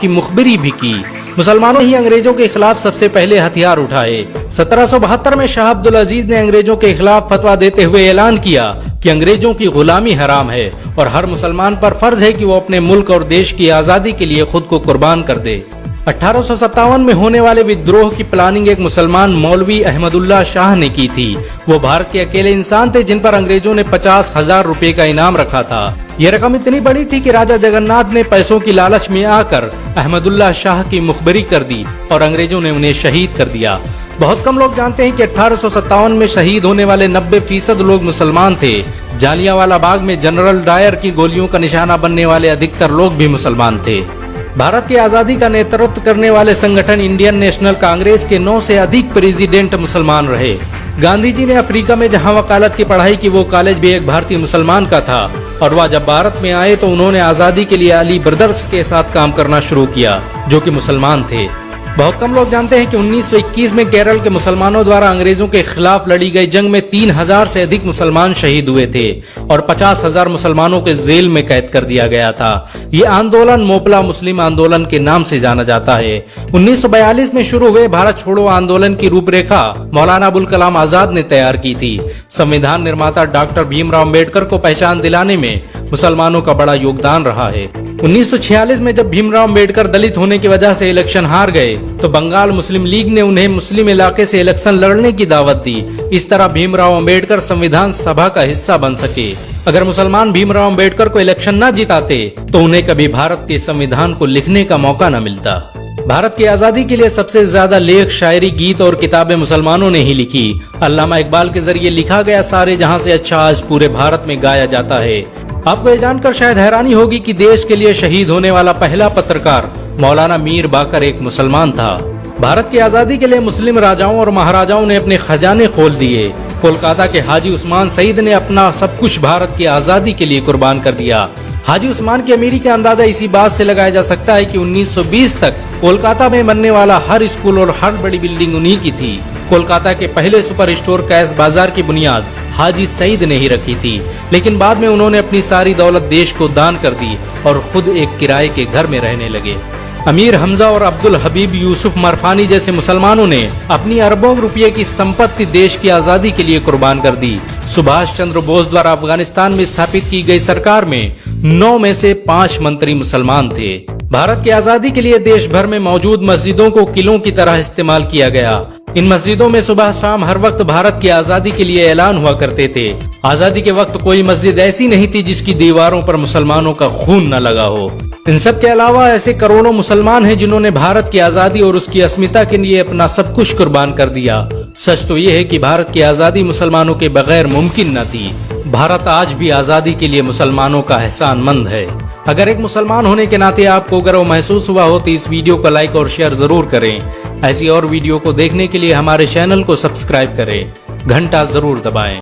की मुखबिरी भी की। मुसलमानों ही अंग्रेजों के खिलाफ सबसे पहले हथियार उठाए। 1772 में शाह अब्दुल अजीज ने अंग्रेजों के खिलाफ फतवा देते हुए ऐलान किया कि अंग्रेजों की गुलामी हराम है और हर मुसलमान पर फर्ज है कि वो अपने मुल्क और देश की आजादी के लिए खुद को कुर्बान कर दे। 1857 में होने वाले विद्रोह की प्लानिंग एक मुसलमान मौलवी अहमदुल्लाह शाह ने की थी। वो भारत के अकेले इंसान थे जिन पर अंग्रेजों ने 50,000 रुपए का इनाम रखा था। यह रकम इतनी बड़ी थी कि राजा जगन्नाथ ने पैसों की लालच में आकर अहमदुल्लाह शाह की मुखबिरी कर दी और अंग्रेजों ने उन्हें शहीद कर दिया। बहुत कम लोग जानते हैं कि 1857 में शहीद होने वाले 90% लोग मुसलमान थे। जालियांवाला बाग में जनरल डायर की गोलियों का निशाना बनने वाले अधिकतर लोग भी मुसलमान थे। भारत की आजादी का नेतृत्व करने वाले संगठन इंडियन नेशनल कांग्रेस के 9 से अधिक प्रेसिडेंट मुसलमान रहे। गांधी जी ने अफ्रीका में जहां वकालत की पढ़ाई की, वो कॉलेज भी एक भारतीय मुसलमान का था और वह जब भारत में आए तो उन्होंने आजादी के लिए अली ब्रदर्स के साथ काम करना शुरू किया जो कि मुसलमान थे। बहुत कम लोग जानते हैं कि 1921 में केरल के मुसलमानों द्वारा अंग्रेजों के खिलाफ लड़ी गई जंग में 3000 से अधिक मुसलमान शहीद हुए थे और 50,000 मुसलमानों के जेल में कैद कर दिया गया था। ये आंदोलन मोपला मुस्लिम आंदोलन के नाम से जाना जाता है। 1942 में शुरू हुए भारत छोड़ो आंदोलन की रूपरेखा मौलाना अबुल कलाम आजाद ने तैयार की थी। संविधान निर्माता डॉक्टर भीमराव अम्बेडकर को पहचान दिलाने में मुसलमानों का बड़ा योगदान रहा है। 1946 में जब भीमराव अम्बेडकर दलित होने की वजह से इलेक्शन हार गए तो बंगाल मुस्लिम लीग ने उन्हें मुस्लिम इलाके से इलेक्शन लड़ने की दावत दी। इस तरह भीमराव अम्बेडकर संविधान सभा का हिस्सा बन सके। अगर मुसलमान भीमराव अम्बेडकर को इलेक्शन न जिताते तो उन्हें कभी भारत के संविधान को लिखने का मौका न मिलता। भारत की आजादी के लिए सबसे ज्यादा लेख, शायरी, गीत और किताबें मुसलमानों ने ही लिखी। अल्लामा इकबाल के जरिए लिखा गया सारे जहां से अच्छा आज पूरे भारत में गाया जाता है। आपको ये जानकर शायद हैरानी होगी कि देश के लिए शहीद होने वाला पहला पत्रकार मौलाना मीर बाकर एक मुसलमान था। भारत की आजादी के लिए मुस्लिम राजाओं और महाराजाओं ने अपने खजाने खोल दिए। कोलकाता के हाजी उस्मान सईद ने अपना सब कुछ भारत की आजादी के लिए कुर्बान कर दिया। हाजी उस्मान की अमीरी का अंदाजा इसी बात से लगाया जा सकता है कि 1920 तक कोलकाता में बनने वाला हर स्कूल और हर बड़ी बिल्डिंग उन्हीं की थी। कोलकाता के पहले सुपर स्टोर कैश बाजार की बुनियाद हाजी सईद ने ही रखी थी, लेकिन बाद में उन्होंने अपनी सारी दौलत देश को दान कर दी और खुद एक किराए के घर में रहने लगे। अमीर हमजा और अब्दुल हबीब यूसुफ मरफानी जैसे मुसलमानों ने अपनी अरबों रुपये की संपत्ति देश की आजादी के लिए कुर्बान कर दी। सुभाष चंद्र बोस द्वारा अफगानिस्तान में स्थापित की गई सरकार में 9 में से 5 मंत्री मुसलमान थे। भारत की आजादी के लिए देश भर में मौजूद मस्जिदों को किलों की तरह इस्तेमाल किया गया। इन मस्जिदों में सुबह शाम हर वक्त भारत की आजादी के लिए ऐलान हुआ करते थे। आजादी के वक्त कोई मस्जिद ऐसी नहीं थी जिसकी दीवारों पर मुसलमानों का खून न लगा हो। इन सब के अलावा ऐसे करोड़ों मुसलमान हैं जिन्होंने भारत की आजादी और उसकी अस्मिता के लिए अपना सब कुछ कुर्बान कर दिया। सच तो ये है कि भारत की आजादी मुसलमानों के बगैर मुमकिन न थी। भारत आज भी आजादी के लिए मुसलमानों का एहसानमंद है। अगर एक मुसलमान होने के नाते आपको गर्व महसूस हुआ हो तो इस वीडियो को लाइक और शेयर जरूर करें। ऐसी और वीडियो को देखने के लिए हमारे चैनल को सब्सक्राइब करें, घंटा जरूर दबाएं।